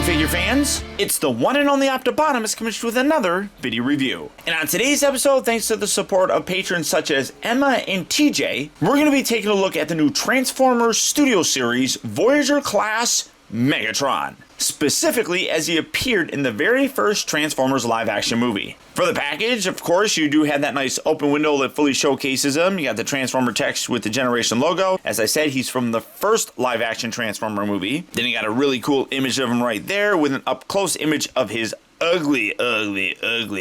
figure fans, it's the one and only Optobotomus coming with another video review. And on today's episode, thanks to the support of patrons such as Emma and TJ, we're going to be taking a look at the new Transformers Studio Series Voyager class Megatron, specifically as he appeared in the very first Transformers live action movie. For the package, of course, you do have that nice open window that fully showcases him. You got the Transformer text with the Generation logo. As I said, he's from the first live action Transformer movie. Then you got a really cool image of him right there with an up close image of his ugly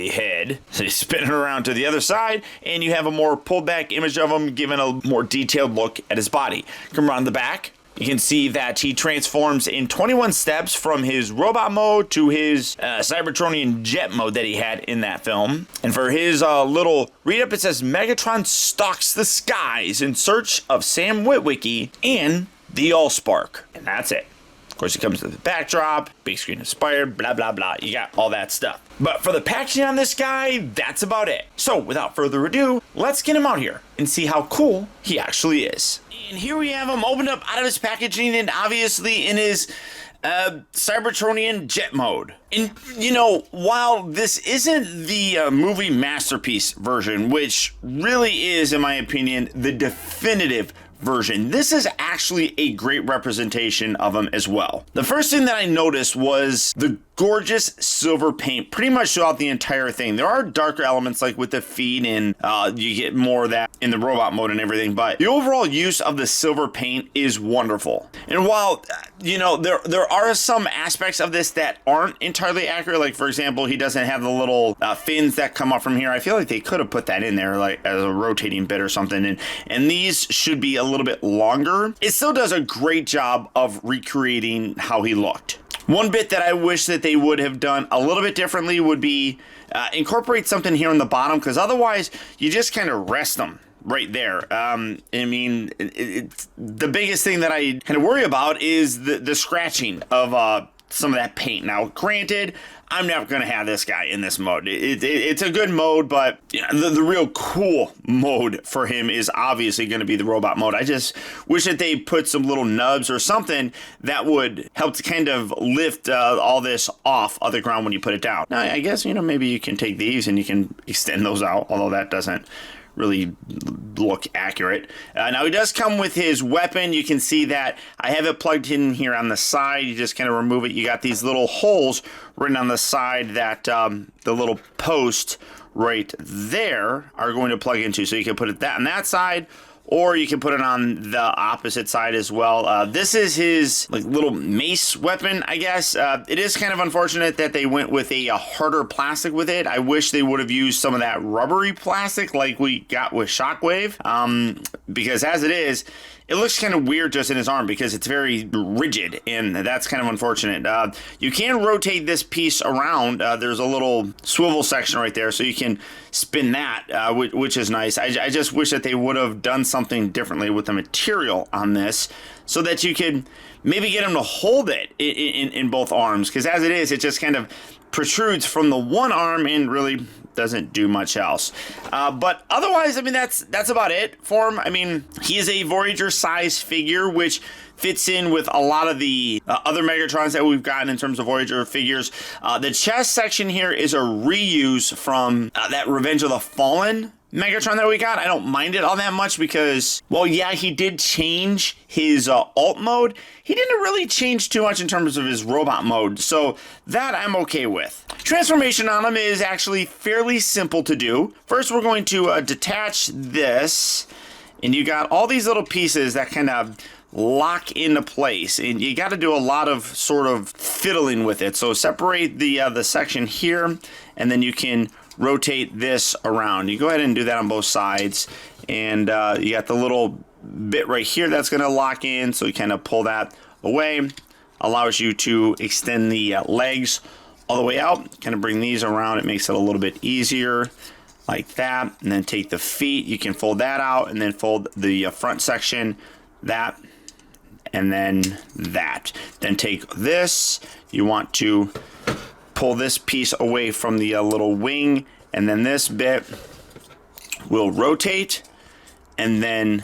head. So he's spinning around to the other side, and you have a more pulled back image of him, giving a more detailed look at his body. Come around the back. You can see that he transforms in 21 steps from his robot mode to his Cybertronian jet mode that he had in that film. And for his little read-up, it says, Megatron stalks the skies in search of Sam Witwicky and the Allspark. And that's it. Of course, it comes with the backdrop, big screen inspired, blah, blah, blah. You got all that stuff. But for the packaging on this guy, that's about it. So without further ado, let's get him out here and see how cool he actually is. And here we have him opened up out of his packaging and obviously in his Cybertronian jet mode. And, you know, while this isn't the movie masterpiece version, which really is, in my opinion, the definitive version, this is actually a great representation of him as well. The first thing that I noticed was the gorgeous silver paint pretty much throughout the entire thing. There are darker elements like with the feet and you get more of that in the robot mode and everything, but the overall use of the silver paint is wonderful. And while, you know, there are some aspects of this that aren't entirely accurate, like for example, he doesn't have the little fins that come up from here. I feel like they could have put that in there like as a rotating bit or something, and these should be a little bit longer. It still does a great job of recreating how he looked. One bit that I wish that they would have done a little bit differently would be incorporate something here on the bottom, because otherwise you just kind of rest them right there. I mean, it's the biggest thing that I kind of worry about is the scratching of some of that paint. Now, granted, I'm never going to have this guy in this mode. It's a good mode, but you know, the real cool mode for him is obviously going to be the robot mode. I just wish that they put some little nubs or something that would help to kind of lift all this off of the ground when you put it down. Now, I guess, you know, maybe you can take these and you can extend those out, although that doesn't really look accurate. Now he does come with his weapon. You can see that I have it plugged in here on the side. You just kind of remove it. You got these little holes written on the side that the little post right there are going to plug into. So you can put it that on that side, or you can put it on the opposite side as well. This is his like little mace weapon, I guess. It is kind of unfortunate that they went with a harder plastic with it. I wish they would have used some of that rubbery plastic like we got with Shockwave, because as it is, it looks kind of weird just in his arm because it's very rigid, and that's kind of unfortunate. You can rotate this piece around. There's a little swivel section right there, so you can spin that, which is nice. I just wish that they would have done something differently with the material on this so that you could maybe get him to hold it in both arms, because as it is, it just kind of protrudes from the one arm and really doesn't do much else. But otherwise, I mean, that's about it for him. I mean, he is a Voyager size figure, which fits in with a lot of the other Megatrons that we've gotten in terms of Voyager figures. The chest section here is a reuse from that Revenge of the Fallen Megatron that we got. I don't mind it all that much because, well, yeah, he did change his alt mode. He didn't really change too much in terms of his robot mode, so that I'm okay with. Transformation on him is actually fairly simple to do. First, we're going to detach this, and you got all these little pieces that kind of lock into place, and you got to do a lot of sort of fiddling with it. So separate the section here, and then you can rotate this around. You go ahead and do that on both sides, and you got the little bit right here that's going to lock in, so you kind of pull that away. Allows you to extend the legs all the way out, kind of bring these around. It makes it a little bit easier like that, and then take the feet, you can fold that out, and then fold the front section, that, and then that. Then take this, you want to pull this piece away from the little wing, and then this bit will rotate and then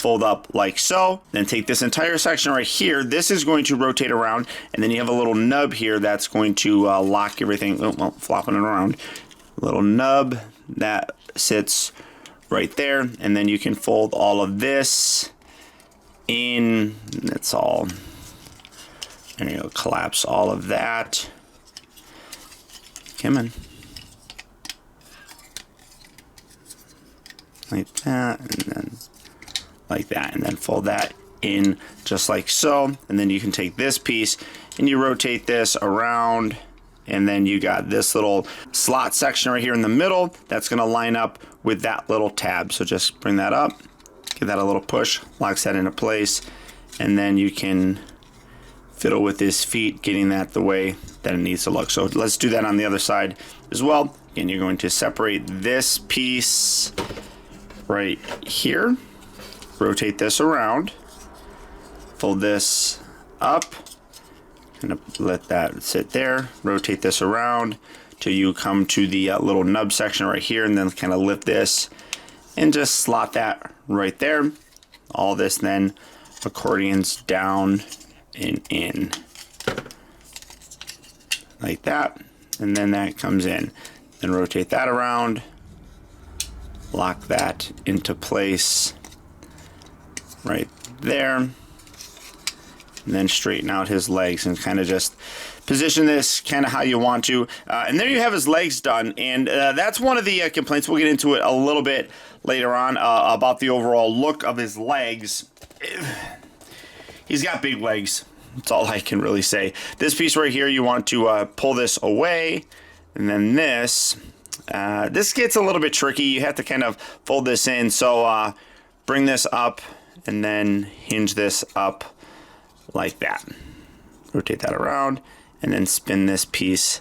fold up like so. Then take this entire section right here. This is going to rotate around, and then you have a little nub here that's going to lock everything. Oh, well, flopping it around. Little nub that sits right there, and then you can fold all of this in. That's all. There you go. Collapse all of that. Come on. Like that, and then like that, and then fold that in just like so. And then you can take this piece and you rotate this around, and then you got this little slot section right here in the middle that's going to line up with that little tab. So just bring that up, give that a little push, locks that into place, and then you can fiddle with his feet, getting that the way that it needs to look. So let's do that on the other side as well. Again, you're going to separate this piece right here, rotate this around, fold this up, and let that sit there, rotate this around till you come to the little nub section right here, and then kind of lift this and just slot that right there. All this then accordions down and in like that, and then that comes in. Then rotate that around, lock that into place right there, and then straighten out his legs and kind of just position this kind of how you want to. And there you have his legs done, and that's one of the complaints. We'll get into it a little bit later on about the overall look of his legs. He's got big legs. That's all I can really say. This piece right here, you want to pull this away, and then this gets a little bit tricky. You have to kind of fold this in. So bring this up and then hinge this up like that. Rotate that around and then spin this piece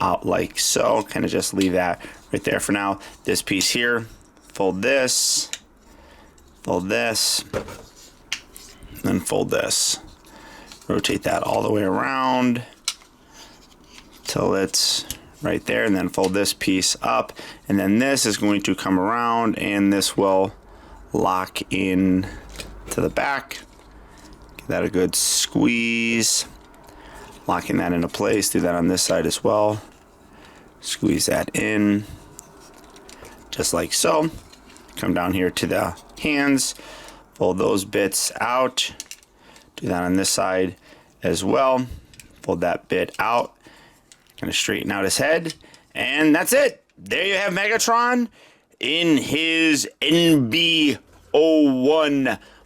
out like so. Kind of just leave that right there for now. This piece here, fold this, then fold this. Rotate that all the way around till it's right there, and then fold this piece up, and then this is going to come around and this will lock in to the back. Give that a good squeeze, locking that into place. Do that on this side as well. Squeeze that in just like so. Come down here to the hands, fold those bits out. Do that on this side as well. Fold that bit out. Gonna straighten out his head, and that's it. There you have Megatron in his NB01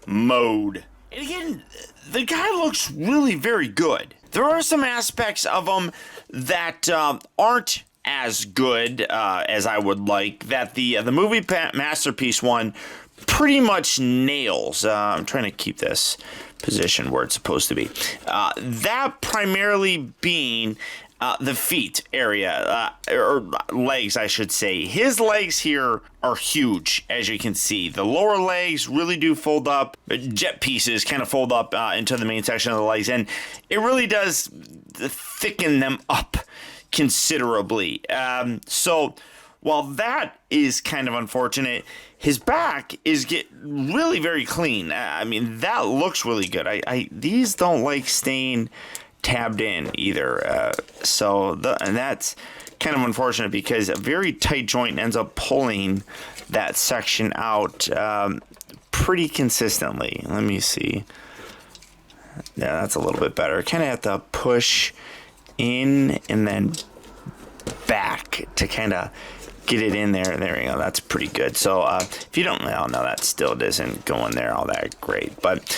mode. And again, the guy looks really very good. There are some aspects of him that aren't as good as I would like, that the movie Masterpiece one pretty much nails. I'm trying to keep this position where it's supposed to be. That primarily being the feet area, or legs, I should say. His legs here are huge, as you can see. The lower legs really do fold up. Jet pieces kind of fold up into the main section of the legs, and it really does thicken them up considerably. So while that is kind of unfortunate, his back is really very clean. I mean, that looks really good. These don't like staying tabbed in either, and that's kind of unfortunate because a very tight joint ends up pulling that section out pretty consistently. Let me see. Yeah, that's a little bit better. Kind of have to push in and then back to kind of get it in there. There we go. That's pretty good. So if you don't know, no, that still isn't going there all that great, but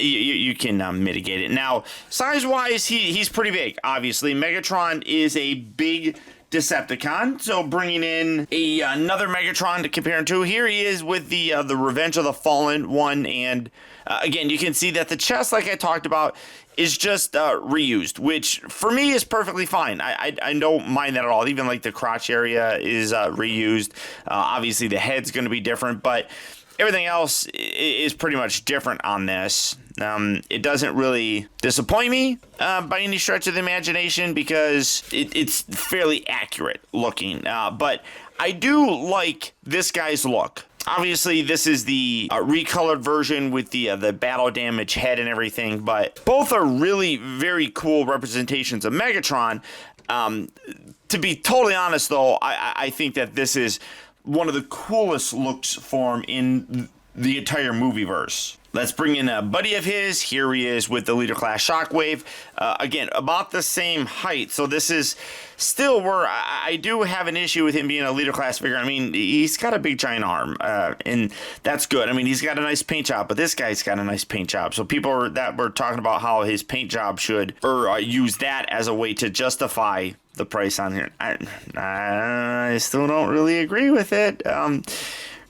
you can mitigate it. Now, size-wise, he's pretty big. Obviously, Megatron is a big Decepticon, so bringing in another Megatron to compare him to. Here he is with the Revenge of the Fallen one, and again, you can see that the chest, like I talked about, is just reused, which for me is perfectly fine. I don't mind that at all. Even like the crotch area is reused. Obviously the head's going to be different, but everything else is pretty much different on this. It doesn't really disappoint me by any stretch of the imagination because it's fairly accurate looking. But I do like this guy's look. Obviously, this is the recolored version with the battle damage head and everything, but both are really very cool representations of Megatron. To be totally honest, though, I think that this is one of the coolest looks for him in the entire movieverse. Let's bring in a buddy of his. Here he is with the Leader Class Shockwave. Again, about the same height. So this is still where I do have an issue with him being a Leader Class figure. I mean, he's got a big giant arm, and that's good. I mean, he's got a nice paint job, but this guy's got a nice paint job. So people that were talking about how his paint job should, or use that as a way to justify the price on here. I still don't really agree with it.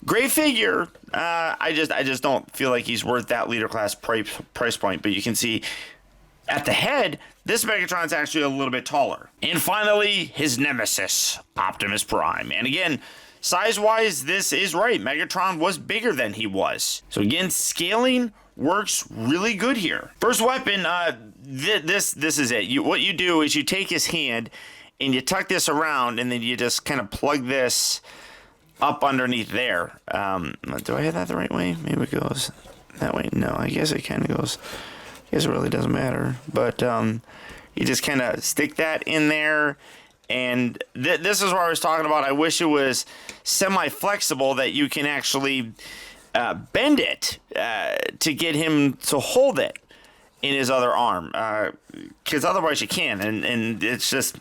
Great figure. I just don't feel like he's worth that Leader Class price point. But you can see at the head, this Megatron's actually a little bit taller. And finally, his nemesis, Optimus Prime. And again, size-wise, this is right. Megatron was bigger than he was. So again, scaling works really good here. First weapon, this is it. What you do is you take his hand and you tuck this around, and then you just kind of plug this up underneath there. Do I have that the right way? Maybe it goes that way. No, I guess it kind of goes. I guess it really doesn't matter. But you just kind of stick that in there. And this is what I was talking about. I wish it was semi-flexible, that you can actually bend it to get him to hold it in his other arm. Because otherwise you can't. And it's just...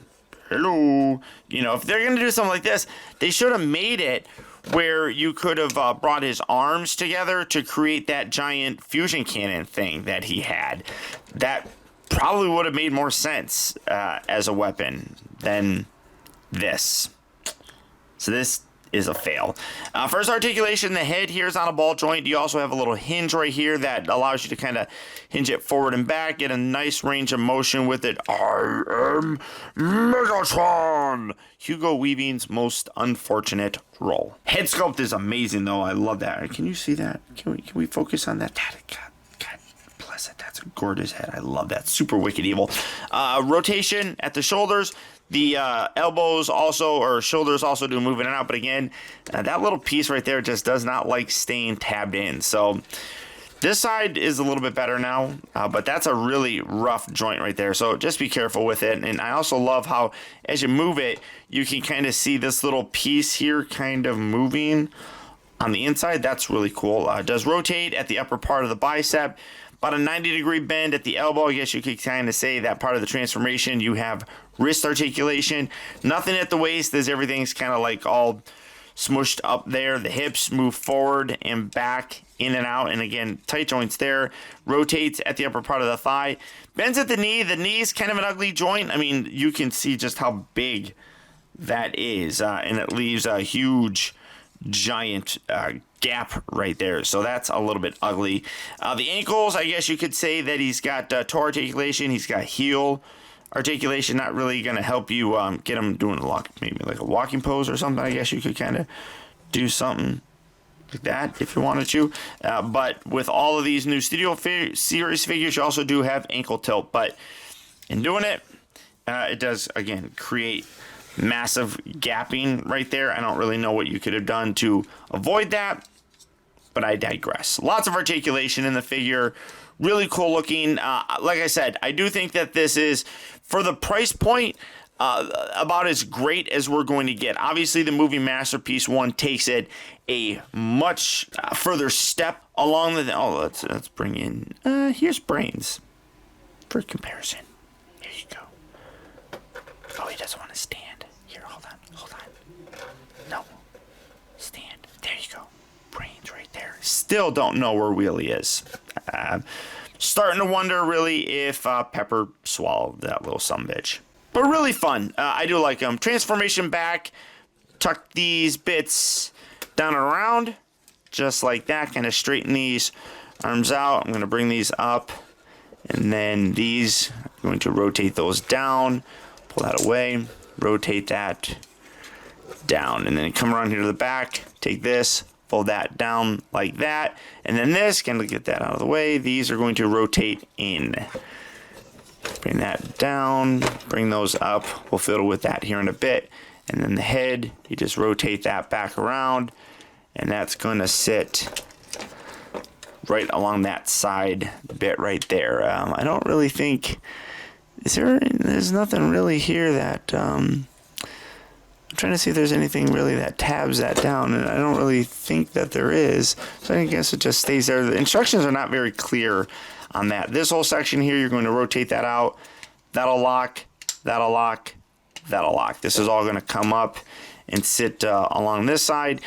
hello. You know, if they're going to do something like this, they should have made it where you could have brought his arms together to create that giant fusion cannon thing that he had. That probably would have made more sense as a weapon than this. So this is a fail. First articulation, the head here is on a ball joint. You also have a little hinge right here that allows you to kind of hinge it forward and back, get a nice range of motion with it. I am Megatron! Hugo Weaving's most unfortunate role. Head sculpt is amazing, though. I love that. Can you see that? Can we focus on that? God bless it. That's a gorgeous head. I love that. Super wicked evil. Rotation at the shoulders. The elbows also, or shoulders also do move in and out. But again, that little piece right there just does not like staying tabbed in. So this side is a little bit better now, but that's a really rough joint right there. So just be careful with it. And I also love how as you move it, you can kind of see this little piece here kind of moving on the inside. That's really cool. It does rotate at the upper part of the bicep. About a 90-degree bend at the elbow. I guess you could kind of say that part of the transformation. You have wrist articulation. Nothing at the waist, as everything's kind of like all smushed up there. The hips move forward and back, in and out. And again, tight joints there. Rotates at the upper part of the thigh. Bends at the knee. The knee is kind of an ugly joint. I mean, you can see just how big that is. And it leaves a huge, giant gap right there. So that's a little bit ugly. The ankles, I guess you could say that he's got toe articulation. He's got heel articulation. Not really going to help you get him doing maybe like a walking pose or something. I guess you could kind of do something like that if you wanted to. But with all of these new Studio Series figures, you also do have ankle tilt. But in doing it, it does, again, create massive gapping right there. I don't really know what you could have done to avoid that, but I digress. Lots of articulation in the figure. Really cool looking. Like I said, I do think that this is, for the price point, about as great as we're going to get. Obviously, the movie Masterpiece 1 takes it a much further step along the... Oh, let's bring in... here's Brains for comparison. Here you go. Oh, he doesn't want to stand. Here, hold on. No. Stand. There you go. Brains right there. Still don't know where Wheelie is. Starting to wonder, really, if Pepper swallowed that little sumbitch. But really fun. I do like them. Transformation back. Tuck these bits down and around. Just like that. Kind of straighten these arms out. I'm going to bring these up. And then these, I'm going to rotate those down. Pull that away. Rotate that down. And then come around here to the back. Take this. Fold that down like that. And then this, kind of get that out of the way. These are going to rotate in. Bring that down. Bring those up. We'll fiddle with that here in a bit. And then the head, you just rotate that back around. and that's going to sit right along that side bit right there. I don't really think there's nothing really here that I'm trying to see if there's anything really that tabs that down, and I don't really think that there is, so I guess it just stays there. The instructions are not very clear on that. This whole section here, you're going to rotate that out. That'll lock, that'll lock, that'll lock. This is all going to come up and sit along this side.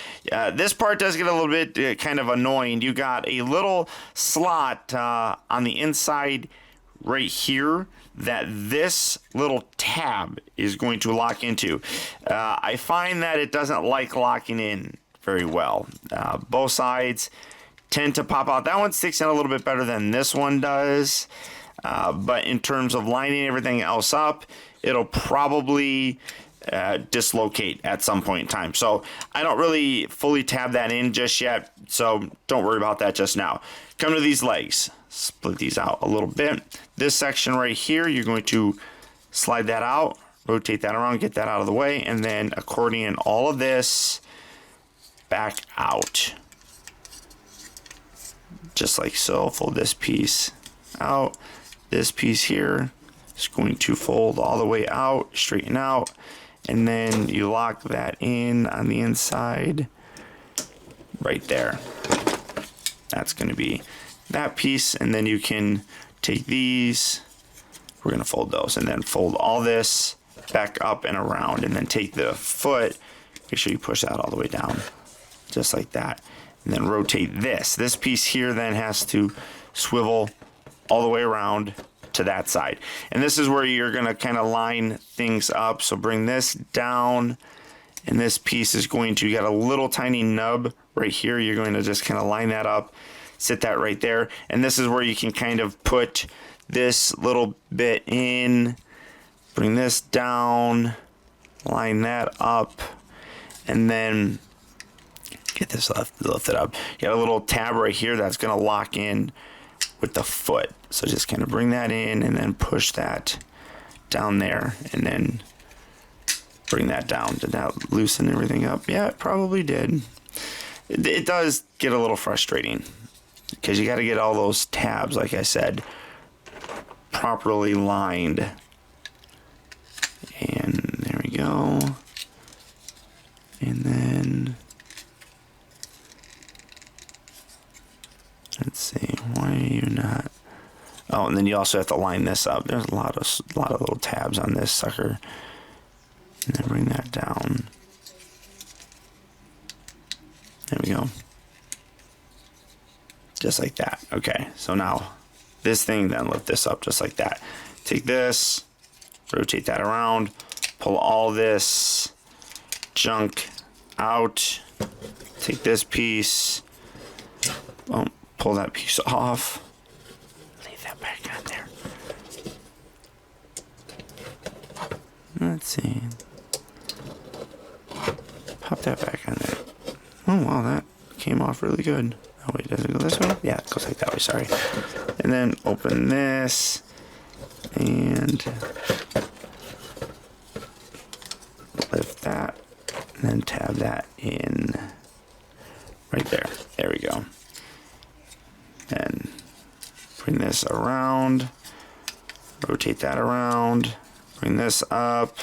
This part does get a little bit kind of annoying. You got a little slot on the inside right here that this little tab is going to lock into. I find that it doesn't like locking in very well. Both sides tend to pop out. That one sticks in a little bit better than this one does. But in terms of lining everything else up, it'll probably dislocate at some point in time. So I don't really fully tab that in just yet, so don't worry about that just now. Come to these legs, split these out a little bit. This section right here, you're going to slide that out, rotate that around, get that out of the way, and then accordion all of this back out. Just like so. Fold this piece out. This piece here is going to fold all the way out, straighten out, and then you lock that in on the inside right there. That's going to be that piece, and then you can take these, we're going to fold those, and then fold all this back up and around, and then take the foot, make sure you push that all the way down, just like that, and then rotate this. This piece here then has to swivel all the way around to that side. And this is where you're going to kind of line things up. So bring this down, and this piece is going to, you got a little tiny nub right here. You're going to just kind of line that up, sit that right there. And this is where you can kind of put this little bit in, bring this down, line that up, and then get this lifted up. You got a little tab right here that's going to lock in with the foot. So just kind of bring that in and then push that down there, and then bring that down. Did that loosen everything up? Yeah, it probably did. It does get a little frustrating because you got to get all those tabs, like I said, properly lined. And there we go. And then let's see, why are you not? Oh, and then you also have to line this up. There's a lot of little tabs on this sucker. And then bring that down. There we go. Just like that. Okay, so now this thing, then lift this up just like that. Take this, rotate that around, pull all this junk out. Take this piece, boom, pull that piece off. Leave that back on there. Let's see. Pop that back on there. Oh, wow, that came off really good. Oh, wait, does it go this way? Yeah, it goes like that way, sorry. And then open this and lift that and then tab that in right there. There we go. And bring this around, rotate that around, bring this up,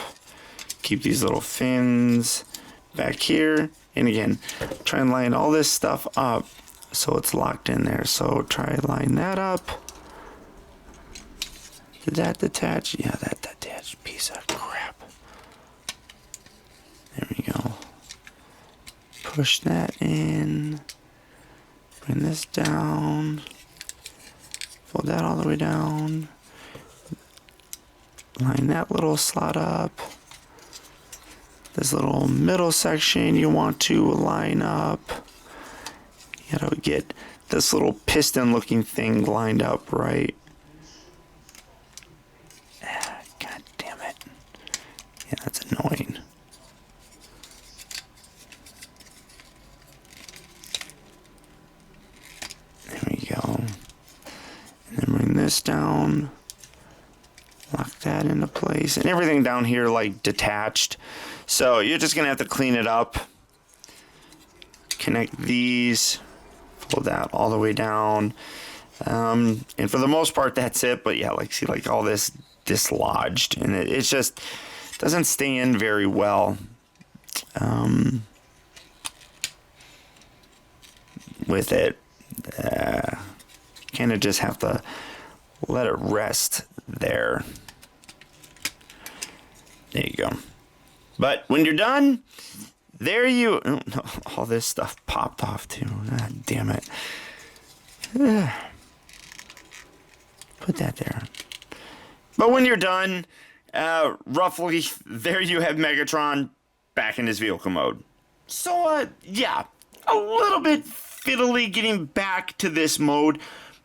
keep these little fins back here. And again, try and line all this stuff up so it's locked in there. So try line that up. Did that detach? Yeah, that detached piece of crap. There we go. Push that in. Bring this down. Fold that all the way down. Line that little slot up. This little middle section you want to line up. You gotta get this little piston looking thing lined up right. God damn it. Yeah, that's annoying. There we go. And then bring this down. Lock that into place. And everything down here like detached. So you're just gonna have to clean it up. connect these, fold that all the way down. And for the most part, that's it. But yeah, like, see, like all this dislodged, and it's just doesn't stay in very well. With it, kind of just have to let it rest there. There you go. But when you're done, there you... Oh, no, all this stuff popped off too. God damn it. Put that there. But when you're done, roughly, there you have Megatron back in his vehicle mode. So, yeah, a little bit fiddly getting back to this mode.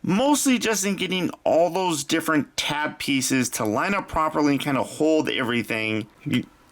Mostly just in getting all those different tab pieces to line up properly and kind of hold everything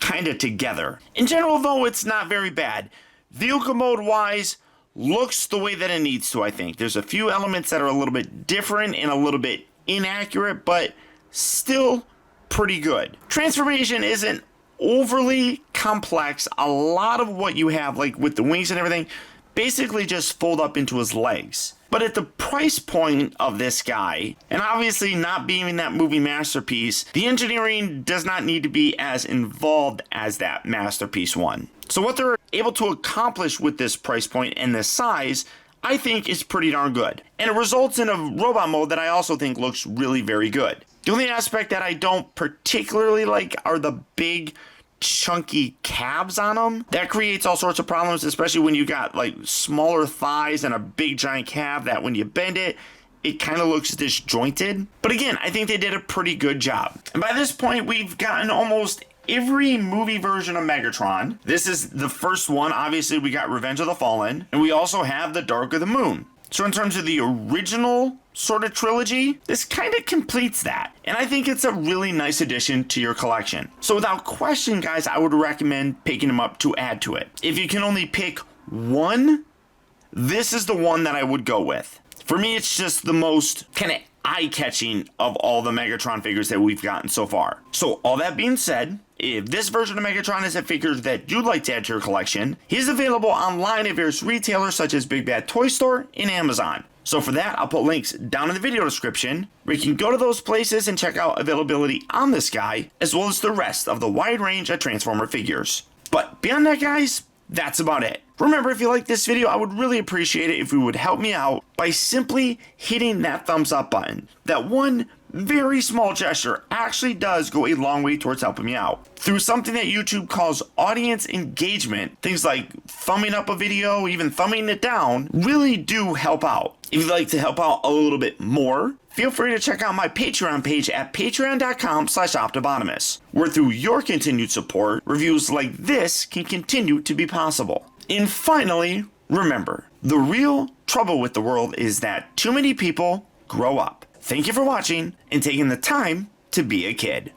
kind of together. In general, though, it's not very bad. Vehicle mode wise, looks the way that it needs to, I think. There's a few elements that are a little bit different and a little bit inaccurate, but still pretty good. Transformation isn't overly complex. A lot of what you have, like with the wings and everything, basically just fold up into his legs. But at the price point of this guy, and obviously not being that movie masterpiece, the engineering does not need to be as involved as that masterpiece one. So what they're able to accomplish with this price point and this size, I think is pretty darn good. And it results in a robot mode that I also think looks really very good. The only aspect that I don't particularly like are the big chunky calves on them. That creates all sorts of problems, especially when you got like smaller thighs and a big giant calf that when you bend it, it kind of looks disjointed. But again, I think they did a pretty good job. And by this point, we've gotten almost every movie version of Megatron. This is the first one. Obviously, we got Revenge of the Fallen, and we also have The Dark of the Moon. So in terms of the original sort of trilogy, this kind of completes that. And I think it's a really nice addition to your collection. So without question, guys, I would recommend picking them up to add to it. If you can only pick one, this is the one that I would go with. For me, it's just the most kind of eye-catching of all the Megatron figures that we've gotten so far. So all that being said, if this version of Megatron is a figure that you'd like to add to your collection, he's available online at various retailers such as Big Bad Toy Store and Amazon. So for that, I'll put links down in the video description where you can go to those places and check out availability on this guy, as well as the rest of the wide range of Transformer figures. But beyond that, guys, that's about it. Remember, if you like this video, I would really appreciate it if you would help me out by simply hitting that thumbs up button. That one very small gesture actually does go a long way towards helping me out. Through something that YouTube calls audience engagement, things like thumbing up a video, even thumbing it down, really do help out. If you'd like to help out a little bit more, feel free to check out my Patreon page at patreon.com/optibotimus, where through your continued support, reviews like this can continue to be possible. And finally, remember, the real trouble with the world is that too many people grow up. Thank you for watching and taking the time to be a kid.